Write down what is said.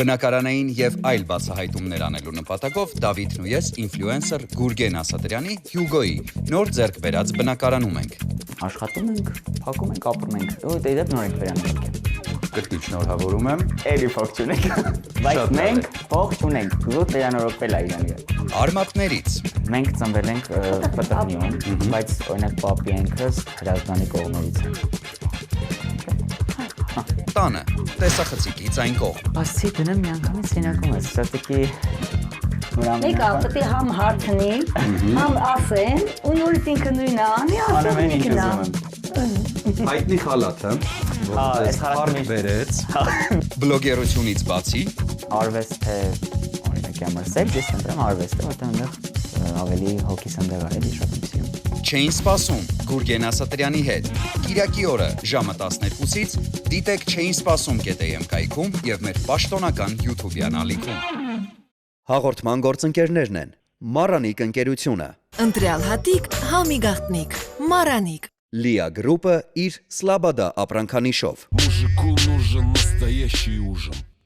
Բնակարանային եւ այլ բացահայտումներ անելու նպատակով Դավիթն ու ես ինֆլուենսեր Գուրգեն Ասատրյանի Հյուգոյի նոր ձեռք բերած բնակարանում ենք։ Աշխատում ենք, փակում ենք, ապրում ենք։ Ու դեպի նոր ենք վերանում ենք։ Կրկին շնորհավորում եմ։ Էլի փող չունենք։ Բայց մենք փող չունենք։ Զուտ վերանորոգվել է իրան։ Արմատներից։ Մենք ծնվել ենք ՊՏՀ-ում, բայց օրինակ պապի ինքս Հրազդանի կողմերից է։ Տանը, տեսախցիկից այն կողմ։ Ասի դնեմ մի անգամից սենակում ես, սատիկի Մեկը պետք է համ հարցնի, համ ասեն, ու նորից ինքը նույնը անի, ասում ինքն է։ Հայտնի խալաթը, այս խալաթը բերեց։ Բլոգերությունից բացի արվեստ է, օրինակ համար սեփ, ես ընտրեմ արվեստը, որտեղ այնտեղ ավելի հոգիսանդեղ է, էլի շատ եմ սիրում։ Չէին սպասում Գուրգեն Ասատրյանի հետ։ Կիրակի օրը ժամը 12-ից դիտեք Չէին սպասում.am կայքում եւ մեր պաշտոնական YouTube-յան ալիքում։ Հաղորդման գործընկերներն են Մարանիկ ընկերությունը, Ընտրյալ հատիկ, համի գաղտնիք, Մարանիկ, Լիա գրուպը իր Սլաբադա ապրանքանիշով։ Мужику нужен настоящий ужин.